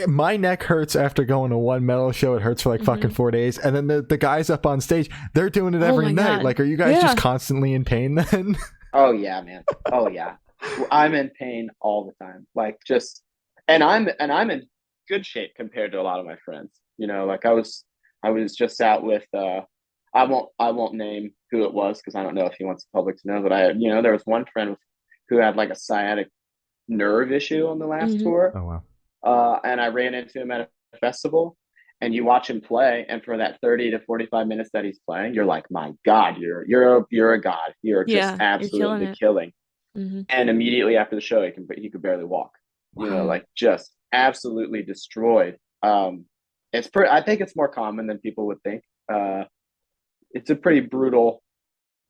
My neck hurts after going to one metal show. It hurts for like fucking 4 days. And then the guys up on stage, they're doing it every night. God. Like, are you guys just constantly in pain then? Oh, yeah, man. Oh, yeah. I'm in pain all the time. Like, just, and I'm in good shape compared to a lot of my friends. You know, like I was just out with, I won't name who it was because I don't know if he wants the public to know, but there was one friend who had like a sciatic nerve issue on the last tour. Oh wow. And I ran into him at a festival, and you watch him play, and for that 30 to 45 minutes that he's playing, you're like, my God, you're a god. You're just absolutely killing. And immediately after the show, he could barely walk. Wow. You know, like just absolutely destroyed. I think it's more common than people would think. It's a pretty brutal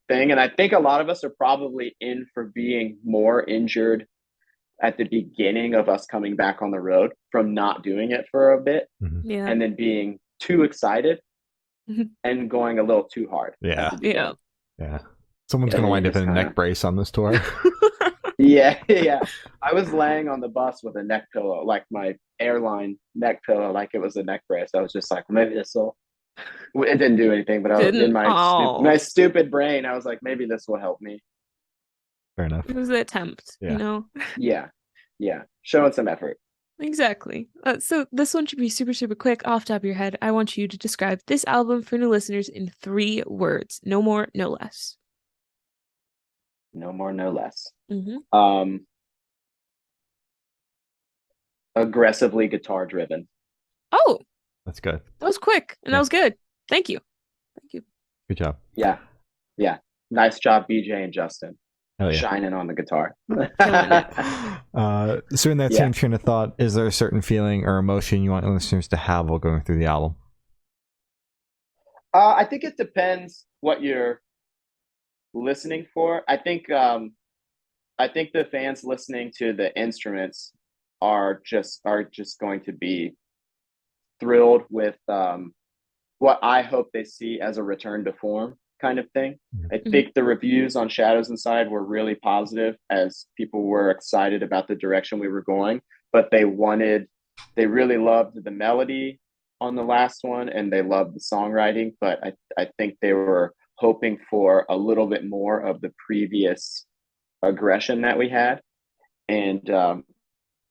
thing, and I think a lot of us are probably in for being more injured at the beginning of us coming back on the road from not doing it for a bit, and then being too excited and going a little too hard. Yeah. Someone's gonna wind up in a neck brace on this tour. Yeah. I was laying on the bus with a neck pillow, like my airline neck pillow, like it was a neck brace. I was just like, maybe this will. It didn't do anything, but I was in my stupid brain. I was like, maybe this will help me. Fair enough. It was an attempt, you know? Yeah. Showing some effort. Exactly. So this one should be super, super quick. Off the top of your head, I want you to describe this album for new listeners in 3 words. No more, no less. No more, no less. Aggressively guitar driven. Oh, that's good. That was quick, and that was good. Thank you. Good job. Yeah. Nice job, BJ and Justin. Oh, yeah. Shining on the guitar. So in that same train of thought, is there a certain feeling or emotion you want listeners to have while going through the album? I think it depends what you're listening for. I think the fans listening to the instruments are just going to be thrilled with what I hope they see as a return to form kind of thing. I think the reviews on Shadows Inside were really positive, as people were excited about the direction we were going, but they really loved the melody on the last one, and they loved the songwriting, but I think they were hoping for a little bit more of the previous aggression that we had. And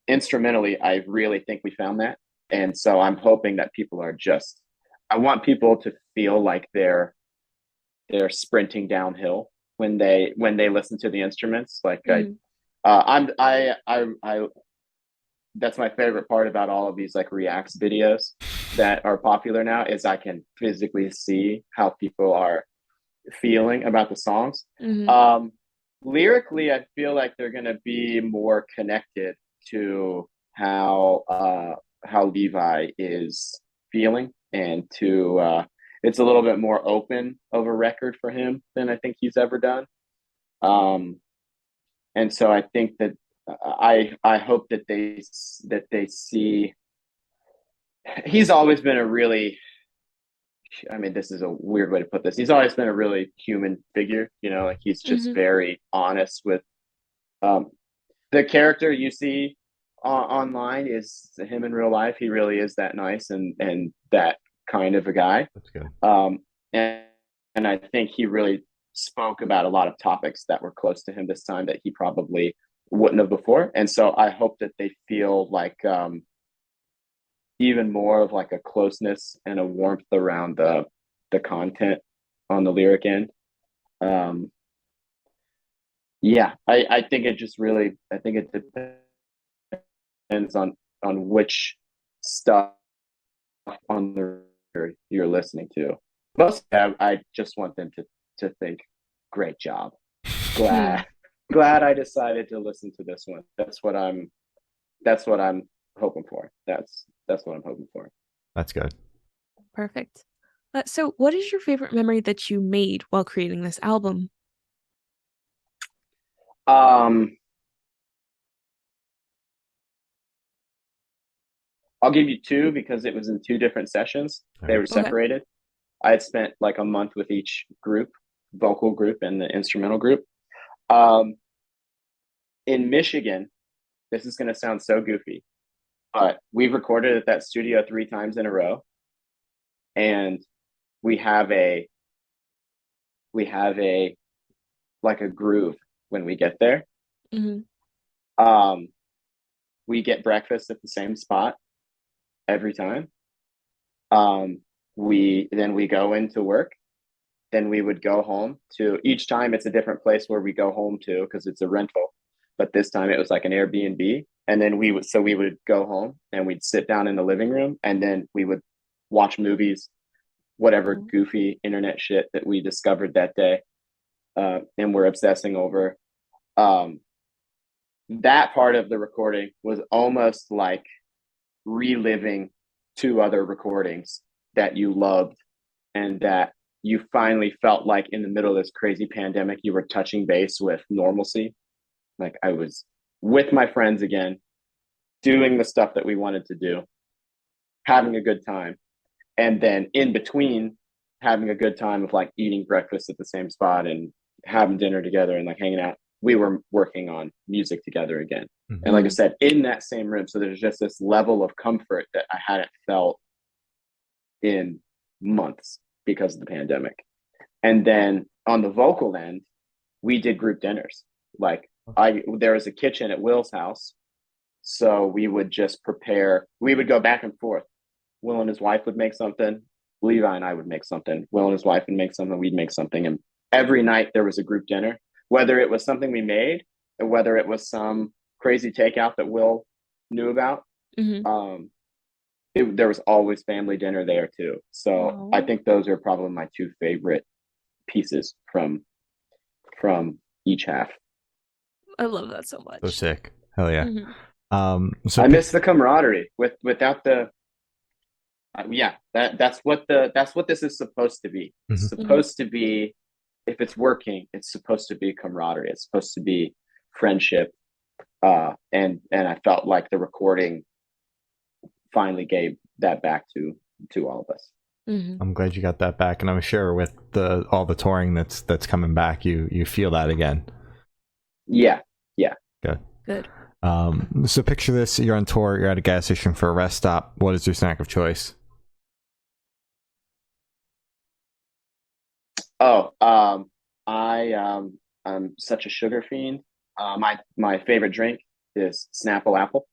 instrumentally, I really think we found that. And so I'm hoping that people I want people to feel like they're sprinting downhill when they listen to the instruments. Like I that's my favorite part about all of these like reacts videos that are popular now, is I can physically see how people are feeling about the songs. Lyrically, I feel like they're going to be more connected to how Levi is feeling, and to it's a little bit more open of a record for him than I think he's ever done. And so I think that I hope that they see. He's always been a really, I mean, this is a weird way to put this. He's always been a really human figure, you know, like he's just very honest with the character you see online is him in real life. He really is that nice and that kind of a guy. That's good. And I think he really spoke about a lot of topics that were close to him this time that he probably wouldn't have before. And so I hope that they feel like even more of like a closeness and a warmth around the content on the lyric end. Yeah, I think it just really, I think it depends on which stuff on the you're listening to. Most I just want them to think, great job. Glad I decided to listen to this one. That's what I'm hoping for. That's what I'm hoping for. That's good. Perfect. So what is your favorite memory that you made while creating this album? I'll give you two because it was in two different sessions. They were separated. Okay. I had spent like a month with each group, vocal group and the instrumental group. In Michigan, this is going to sound so goofy, but we've recorded at that studio 3 times in a row. And we have a like a groove when we get there. Mm-hmm. We get breakfast at the same spot every time. We go into work. Then we would go home to, each time it's a different place where we go home to because it's a rental. But this time it was like an Airbnb. And then we would go home and we'd sit down in the living room and then we would watch movies, whatever goofy internet shit that we discovered that day. And we're obsessing over. That part of the recording was almost like reliving 2 other recordings that you loved and that you finally felt like in the middle of this crazy pandemic, you were touching base with normalcy. Like I was with my friends again, doing the stuff that we wanted to do, having a good time. And then in between having a good time of like eating breakfast at the same spot and having dinner together and like hanging out, we were working on music together again. Mm-hmm. And like I said, in that same room. So there's just this level of comfort that I hadn't felt in months because of the pandemic. And then on the vocal end, we did group dinners. Like there was a kitchen at Will's house. So we would just prepare, we would go back and forth. Will and his wife would make something. Levi and I would make something. Will and his wife would make something. We'd make something. And every night there was a group dinner, whether it was something we made or whether it was some crazy takeout that Will knew about. Mm-hmm. There was always family dinner there too. So I think those are probably my 2 favorite pieces from each half. I love that so much. So sick. Hell yeah. Mm-hmm. So I miss the camaraderie without the that's what this is supposed to be. Mm-hmm. It's supposed to be, if it's working, it's supposed to be camaraderie. It's supposed to be friendship. And I felt like the recording finally gave that back to all of us. Mm-hmm. I'm glad you got that back, and I'm sure with all the touring that's coming back, you feel that again. Yeah. Good. So picture this: you're on tour, you're at a gas station for a rest stop. What is your snack of choice? I'm such a sugar fiend. My favorite drink is Snapple Apple.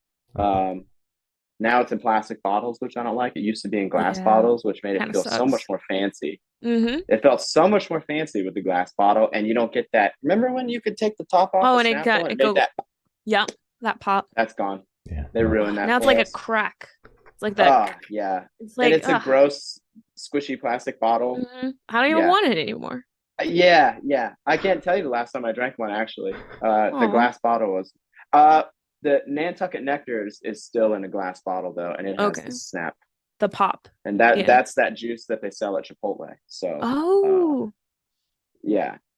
Now it's in plastic bottles, which I don't like. It used to be in glass bottles, which made it feel so much more fancy. Mm-hmm. It felt so much more fancy with the glass bottle, and you don't get that. Remember when you could take the top off? Oh, and that pop. That's gone. Yeah, they ruined that. Now it's like a crack. It's like that. Yeah. It's like, and it's a gross, squishy plastic bottle. Mm-hmm. I don't even want it anymore. Yeah. I can't tell you the last time I drank one, actually. The glass bottle was... the Nantucket Nectar is still in a glass bottle, though, and it has the snap. The pop. And that's that juice that they sell at Chipotle. So...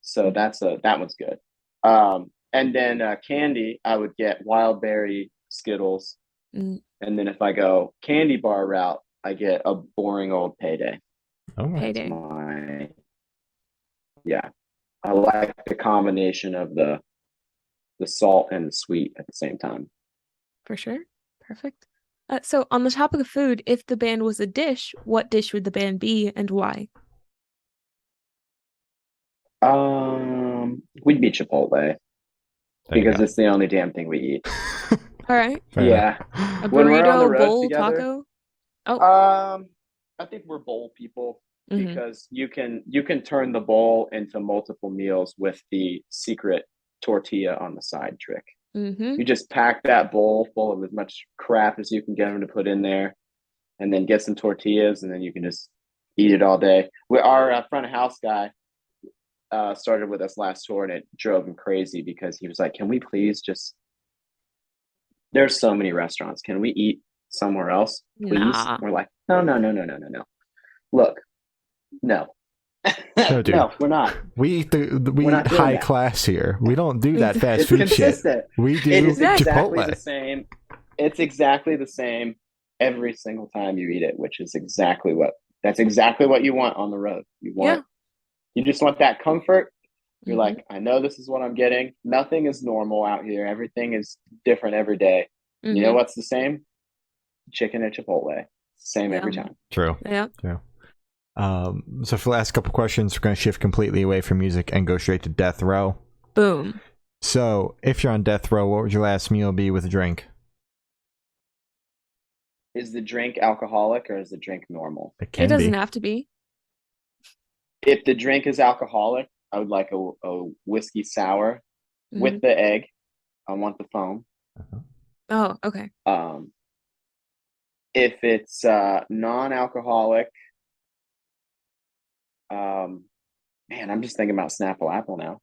So that one's good. And then candy, I would get Wild Berry Skittles. Mm. And then if I go candy bar route, I get a boring old Payday. Oh, Payday. I like the combination of the salt and the sweet at the same time. For sure. Perfect. So on the topic of food, if the band was a dish, what dish would the band be and why? We'd be Chipotle There you because go. it's the only damn thing we eat. All right. Fair Yeah. enough. A When we're on the burrito, road bowl, together, taco. Oh. I think we're bowl people Mhm. because you can turn the bowl into multiple meals with the secret tortilla on the side trick. Mm-hmm. You just pack that bowl full of as much crap as you can get them to put in there, and then get some tortillas, and then you can just eat it all day. Our front of house guy started with us last tour, and it drove him crazy because he was like, "Can we please just? There's so many restaurants. Can we eat somewhere else, please?" Nah. We're like, "No, no, no, no, no, no, no. Look, no, No, dude. no, we're not. We eat we We're eat not doing high that. class here. We don't do that fast It's food shit. consistent. We do It is exactly Chipotle. the same. It's exactly the same every single time you eat it, which is exactly what you want on the road. You just want that comfort. You're Mhm. like, I know this is what I'm getting. Nothing is normal out here. Everything is different every day. You know Mhm. what's the same? Chicken at Chipotle. Same every Yeah. time. True. Yeah. True. So for the last couple questions, we're going to shift completely away from music and go straight to death row. Boom. So if you're on death row, what would your last meal be with a drink? Is the drink alcoholic or is the drink normal? It It can doesn't be. have to be. If the drink is alcoholic, I would like a whiskey sour Mhm. with the egg. I want the foam. Oh, okay. If it's non-alcoholic, man, I'm just thinking about Snapple Apple now.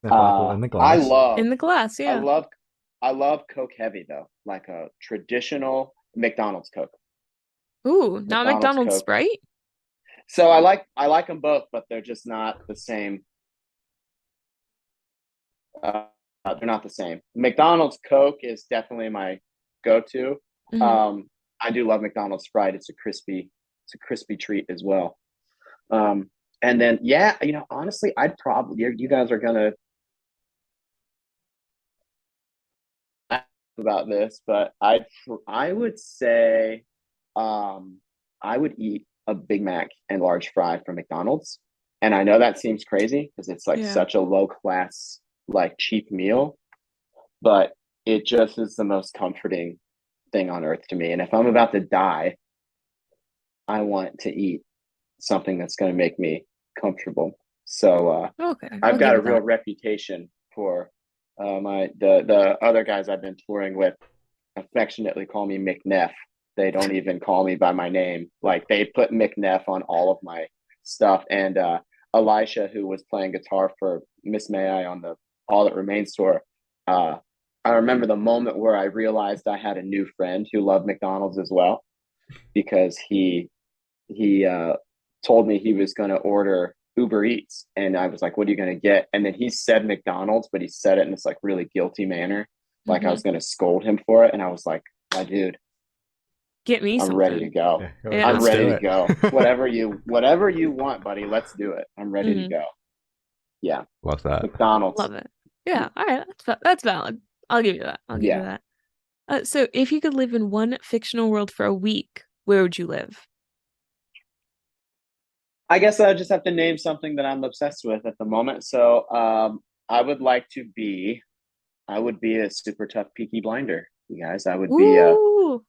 Apple in the glass. In the glass, yeah. I love Coke Heavy though, like a traditional McDonald's Coke. Ooh, not McDonald's Coke. Sprite? So I like them both, but they're just not the same. They're not the same. McDonald's Coke is definitely my go-to. Mhm. I do love McDonald's Sprite. It's a crispy treat as well. And then yeah, honestly, I'd probably you guys are gonna ask about this, but I would say I would eat a Big Mac and large fry from McDonald's. And I know that seems crazy because it's like Yeah. such a low class, like cheap meal, but it just is the most comforting thing on earth to me. And if I'm about to die, I want to eat something that's going to make me comfortable. So Okay. I've I'll got give a it real that. reputation for the other guys I've been touring with affectionately call me McNeff. They don't even call me by my name. Like they put McNeff on all of my stuff. And Elisha, who was playing guitar for Miss May I on the All That Remains tour, I remember the moment where I realized I had a new friend who loved McDonald's as well, because he told me he was going to order Uber Eats, and I was like, "What are you going to get?" And then he said McDonald's, but he said it in this like really guilty manner, like I was going to scold him for it. And I was like, "My dude, Get me I'm something. ready to go. Yeah. I'm ready to go. Whatever you want, buddy. Let's do it. I'm ready to go." Yeah, Love that. McDonald's. Love it. Yeah. All right. That's valid. I'll give you that. I'll give you Yeah. that. So if you could live in one fictional world for a week, where would you live? I guess I just have to name something that I'm obsessed with at the moment. So I would like to be. I would be a super tough Peaky Blinder, you guys. I would be. Ooh.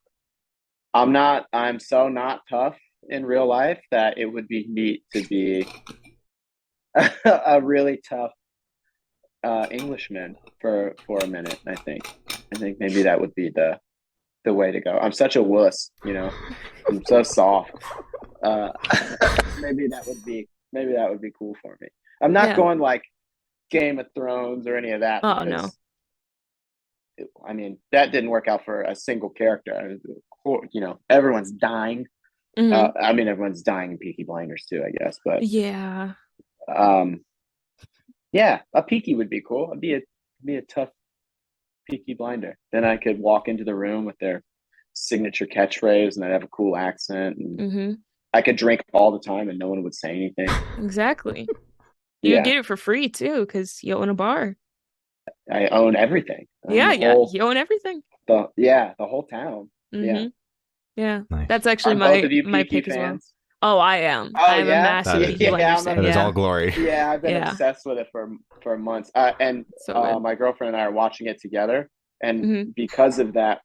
I'm not. I'm so not tough in real life that it would be neat to be a really tough Englishman for a minute. I think maybe that would be the way to go. I'm such a wuss, I'm so soft. Maybe that would be cool for me. I'm not going like Game of Thrones or any of that. Oh no. I mean, that didn't work out for a single character. Everyone's dying. I mean, everyone's dying in Peaky Blinders too, I guess. But yeah, yeah, a Peaky would be cool. I'd be a tough Peaky Blinder. Then I could walk into the room with their signature catchphrase, and I'd have a cool accent, and I could drink all the time, and no one would say anything. Exactly. You get it for free too, because you own a bar. I own everything. You own everything. The whole town. Yeah. Yeah. Nice. That's actually both of you my Peaky pick as well. fans? Oh, I am. Oh, I am a yeah? massive That is- Peaky Yeah, Blinders I'm fan. a- That is Yeah. all glory. Yeah, I've been Yeah. obsessed with it for months. And So good. my girlfriend and I are watching it together. And Mhm. because of that,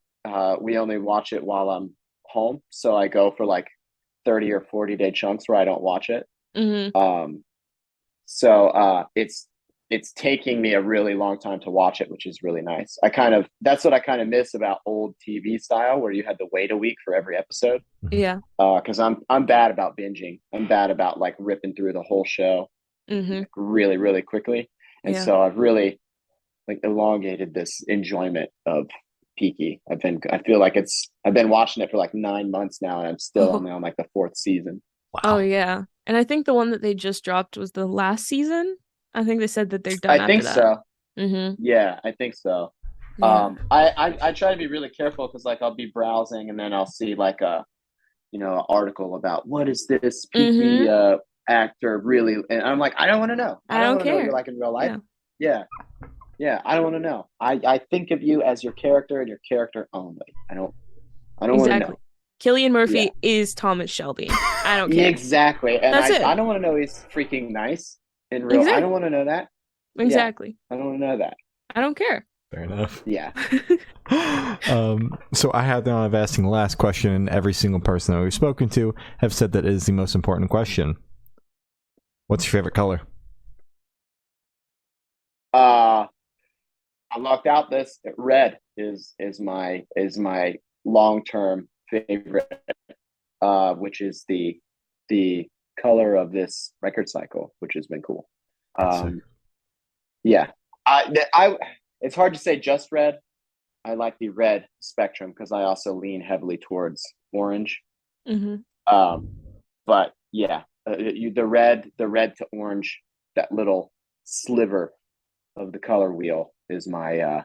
we only watch it while I'm home. So I go for like 30 or 40-day chunks where I don't watch it. Mhm. So it's taking me a really long time to watch it, which is really nice. That's what I kind of miss about old TV style, where you had to wait a week for every episode. Yeah. Because I'm bad about binging. I'm bad about like ripping through the whole show Mhm. really, really quickly. And Yeah. so I've really like elongated this enjoyment of Peaky. I feel like I've been watching it for like 9 months now, and I'm still Oh. only on like the 4th season. Oh Wow. yeah. And I think the one that they just dropped was the last season. I think they said that they're done I after think that. so. Mhm. Yeah, I think so. Yeah. I try to be really careful because like I'll be browsing and then I'll see like an article about what is this Peaky actor really, and I'm like, I don't want to know. I don't want to know what care. you're like in real life. Yeah. Yeah, I don't want to know. I think of you as your character and your character only. I don't want to Exactly. know. Cillian Murphy Yeah. is Thomas Shelby. I don't Yeah, care. exactly. And That's it. I don't want to know he's freaking nice in real. I Exactly. don't want to know that. Exactly. I don't want to know that. I don't care. Fair enough. Yeah. So I have the honor of asking the last question, and every single person that we've spoken to have said that it is the most important question. What's your favorite color? I lucked out. This red is my long-term favorite, which is the color of this record cycle, which has been cool. Yeah, it's hard to say just red. I like the red spectrum because I also lean heavily towards orange. Mhm. But yeah, the red to orange, that little sliver of the color wheel is my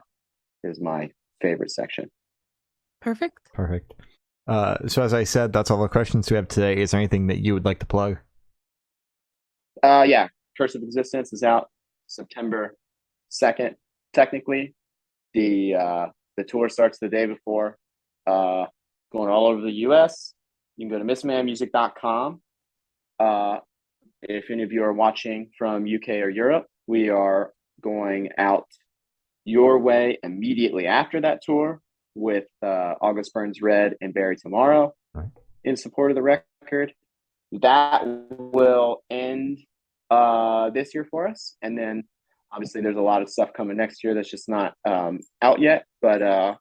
favorite section. Perfect. So as I said, that's all the questions we have today. Is there anything that you would like to plug? Yeah, Curse of Existence is out September 2nd. Technically, the tour starts the day before. Going all over the U.S. You can go to missmanmusic.com. If any of you are watching from UK or Europe, we are going out your way immediately after that tour with August Burns Red and Bury Tomorrow in support of the record. That will end this year for us, and then obviously there's a lot of stuff coming next year that's just not out yet, but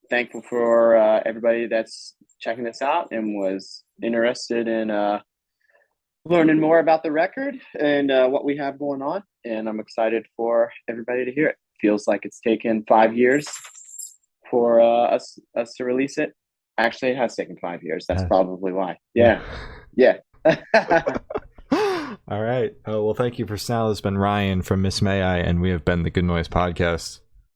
thankful for everybody that's checking this out and was interested in learning more about the record and what we have going on, and I'm excited for everybody to hear it. Feels like it's taken 5 years for us to release it. Actually, it has taken 5 years. That's probably why. Yeah. All right. Well, thank you for now. This has been Ryan from Miss May I, and we have been the Good Noise Podcast.